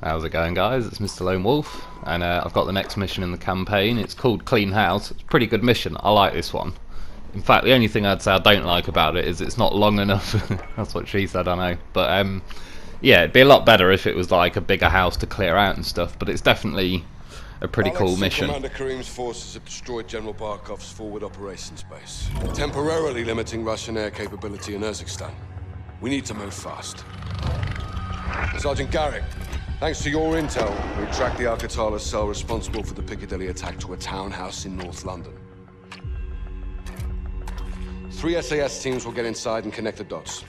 How's it going, guys? It's Mr. Lone Wolf, and I've got the next mission in the campaign. It's called Clean House. It's a pretty good mission. I like this one. In fact, the only thing I'd say I don't like about it is it's not long enough. That's what she said, I know. But yeah, it'd be a lot better if it was like a bigger house to clear out and stuff, but it's definitely a pretty cool mission. Commander Karim's forces have destroyed General Barkov's forward operations base, temporarily limiting Russian air capability in Urzikstan. We need to move fast. Sergeant Garrick, thanks to your intel, we tracked the Al-Qatala cell responsible for the Piccadilly attack to a townhouse in North London. 3 SAS teams will get inside and connect the dots.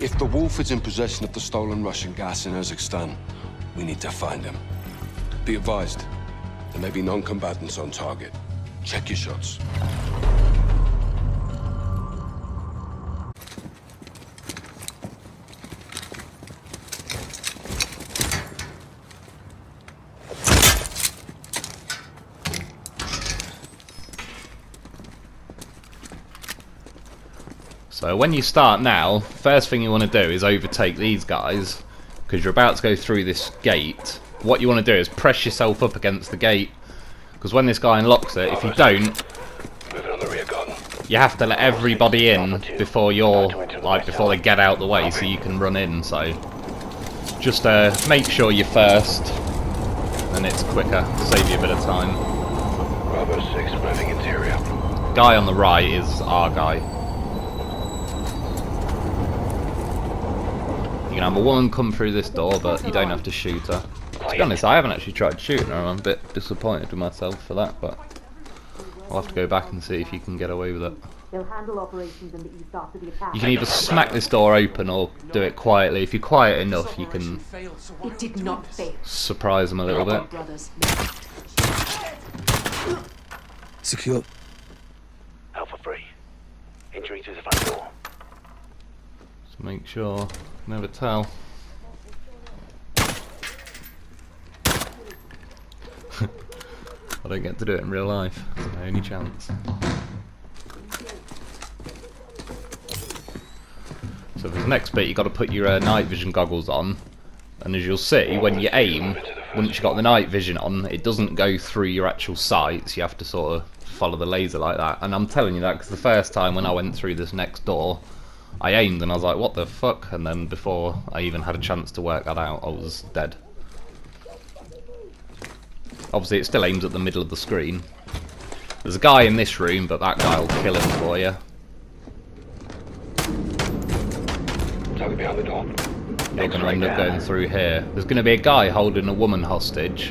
If the Wolf is in possession of the stolen Russian gas in Urzikstan, we need to find him. Be advised, there may be non-combatants on target. Check your shots. So when you start now, first thing you want to do is overtake these guys, because you're about to go through this gate. What you want to do is press yourself up against the gate, because when this guy unlocks it, if you don't, you have to let everybody in before before they get out the way, so you can run in. So just make sure you're first, and it's quicker, save you a bit of time. Bravo 6 moving interior. Guy on the right is our guy. You can have a woman come through this door, but you don't have to shoot her. To be honest, I haven't actually tried shooting her. I'm a bit disappointed with myself for that, but I'll have to go back and see if you can get away with it. They'll handle operations in the east after the attack. You can either smack this door open or do it quietly. If you're quiet enough, you can It did not fail. surprise them a little bit. Secure. Alpha 3. Entering through the front door. So make sure, never tell. I don't get to do it in real life. It's my only chance. So for the next bit, you've got to put your night vision goggles on, and as you'll see, when you aim, once you've got the night vision on, it doesn't go through your actual sights. You have to sort of follow the laser like that. And I'm telling you that because the first time when I went through this next door, I aimed and I was like, what the fuck? And then before I even had a chance to work that out, I was dead. Obviously it still aims at the middle of the screen. There's a guy in this room, but that guy will kill him for you. Target behind the door. You're going to end up going through here. There's going to be a guy holding a woman hostage.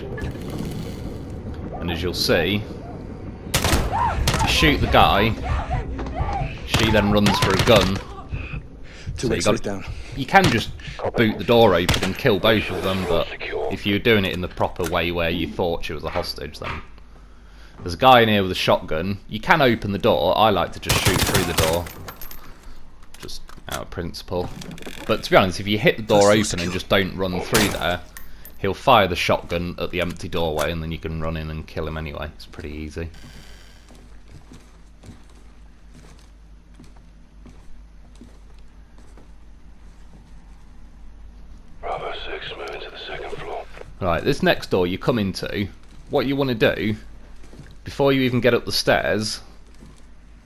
And as you'll see, you shoot the guy, she then runs for a gun. So you can just boot the door open and kill both of them, but if you're doing it in the proper way where you thought she was a hostage, then there's a guy in here with a shotgun. You can open the door. I like to just shoot through the door, just out of principle. But to be honest, if you hit the door open and just don't run through there, he'll fire the shotgun at the empty doorway, and then you can run in and kill him anyway. It's pretty easy. Bravo 6 moving to the second floor. Right, this next door you come into, what you want to do, before you even get up the stairs,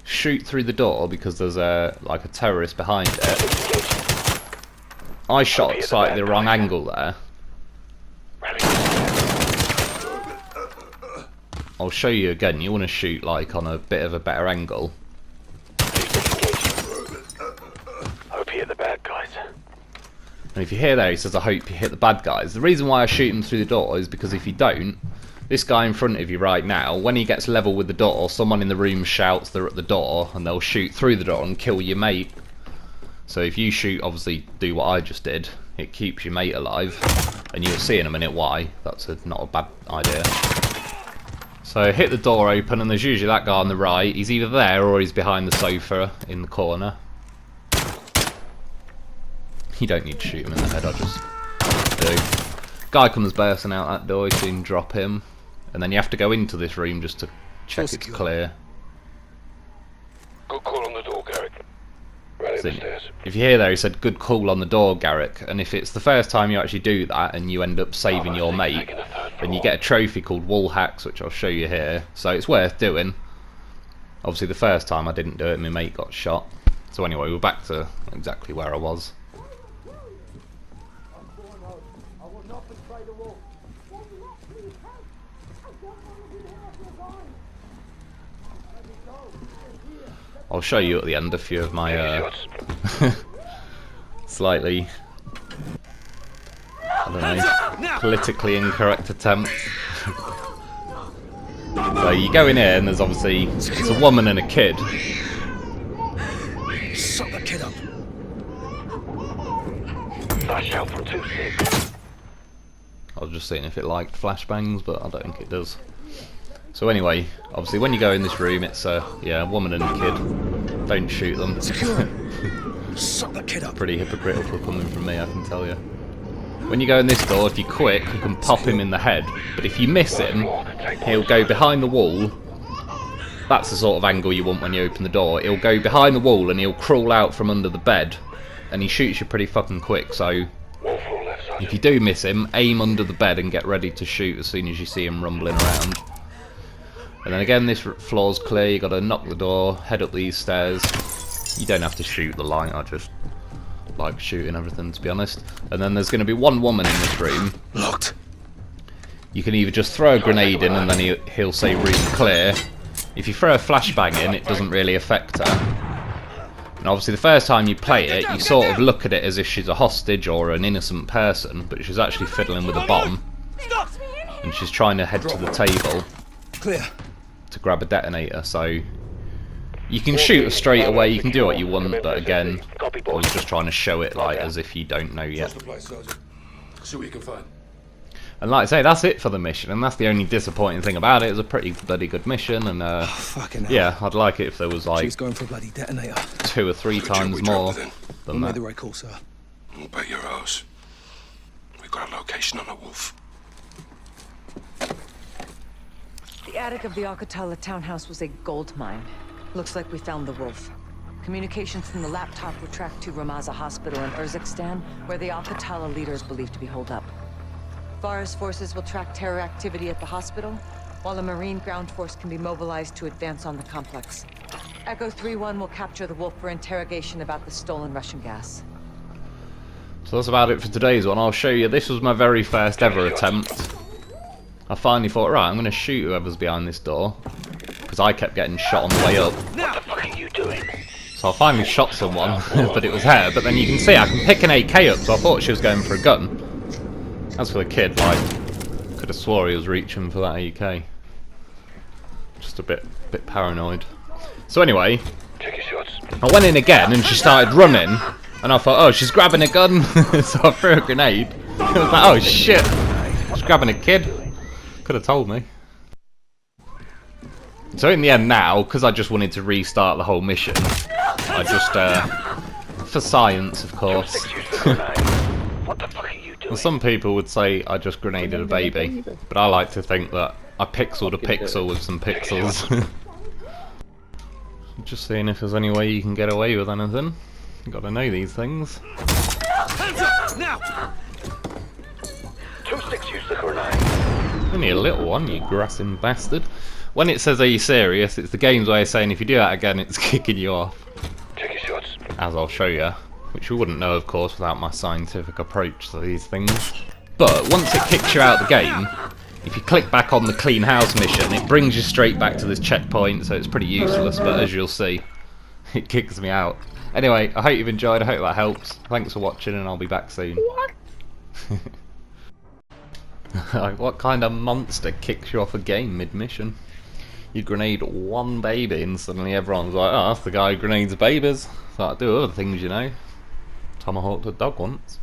shoot through the door because there's like a terrorist behind it. I shot at slightly the wrong angle there. I'll show you again, you want to shoot like on a bit of a better angle. Hope you hit the bad guys. And if you hear there, he says, I hope you hit the bad guys. The reason why I shoot him through the door is because if you don't, this guy in front of you right now, when he gets level with the door, someone in the room shouts they're at the door, and they'll shoot through the door and kill your mate. So if you shoot, obviously do what I just did, it keeps your mate alive, and you'll see in a minute why. That's not a bad idea. So hit the door open, and there's usually that guy on the right. He's either there or he's behind the sofa in the corner. You don't need to shoot him in the head, I just do. Guy comes bursting out that door, you can drop him. And then you have to go into this room just to check it's clear. Good call on the door, Garrick. Right in the stairs. If you hear there, he said, "Good call on the door, Garrick." And if it's the first time you actually do that and you end up saving your mate, then you get a trophy called Wall Hacks, which I'll show you here. So it's worth doing. Obviously the first time I didn't do it, my mate got shot. So anyway, we're back to exactly where I was. I'll show you at the end a few of my slightly, I don't know, politically incorrect attempts. So you go in here and there's obviously, it's a woman and a kid. Shut that kid up. Flash out from 2-6. I was just seeing if it liked flashbangs, but I don't think it does. So anyway, obviously when you go in this room, it's a woman and a kid. Don't shoot them. Shut that kid up. Pretty hypocritical coming from me, I can tell you. When you go in this door, if you're quick, you can pop him in the head. But if you miss him, he'll go behind the wall. That's the sort of angle you want when you open the door. He'll go behind the wall and he'll crawl out from under the bed. And he shoots you pretty fucking quick, so if you do miss him, aim under the bed and get ready to shoot as soon as you see him rumbling around. And then again, this floor's clear, you gotta knock the door, head up these stairs. You don't have to shoot the light, I just like shooting everything, to be honest. And then there's gonna be one woman in this room. Locked. You can either just throw a grenade in and then he'll say room clear. If you throw a flashbang in, it doesn't really affect her. And obviously the first time you play it, you sort of look at it as if she's a hostage or an innocent person, but she's actually fiddling with a bomb. And she's trying to head to the table. Clear. To grab a detonator, so you can shoot her straight away, you can do what you want, but again, I was just trying to show it like as if you don't know yet. See what you can find. And like I say, that's it for the mission, and that's the only disappointing thing about it. It was a pretty bloody good mission, and fucking hell. yeah, I'd like it if there was like She's going for a bloody detonator. 2 or 3 times more than Made that. the right call, sir. We'll bet your house. We've got a location on the wolf. The attic of the Al-Qatala townhouse was a gold mine. Looks like we found the wolf. Communications from the laptop were tracked to Ramaza Hospital in Urzikstan, where the Al-Qatala leader is believed to be holed up. Farah's forces will track terror activity at the hospital, while a Marine ground force can be mobilized to advance on the complex. Echo 3-1 will capture the wolf for interrogation about the stolen Russian gas. So that's about it for today's one. I'll show you, this was my very first ever attempt. I finally thought, right, I'm going to shoot whoever's behind this door, because I kept getting shot on the way up. What the fuck are you doing? So I finally shot someone, but it was her. But then you can see I can pick an AK up, so I thought she was going for a gun. As for the kid, like, could have swore he was reaching for that AK. Just a bit paranoid. So anyway, Take your shots. I went in again and she started running, and I thought, oh, she's grabbing a gun, so I threw a grenade. I was like, oh shit, she's grabbing a kid. Could have told me. So in the end now, because I just wanted to restart the whole mission, I just, for science of course. What the fuck are you doing? Well, some people would say I just grenaded a baby, but I like to think that I pixeled a pixel with some pixels. Just seeing if there's any way you can get away with anything. You gotta know these things. Hands up! Now! 2-6, use the grenade. Only a little one, you grassing bastard. When it says, are you serious, it's the game's way of saying if you do that again, it's kicking you off. Take your shots. As I'll show you. Which you wouldn't know, of course, without my scientific approach to these things. But once it kicks you out of the game, if you click back on the clean house mission, it brings you straight back to this checkpoint, so it's pretty useless, but as you'll see, it kicks me out. Anyway, I hope you've enjoyed, I hope that helps. Thanks for watching, and I'll be back soon. Like, what kind of monster kicks you off a game mid-mission? You grenade one baby and suddenly everyone's like, oh, that's the guy who grenades babies. So I do other things, you know. Tomahawked a dog once.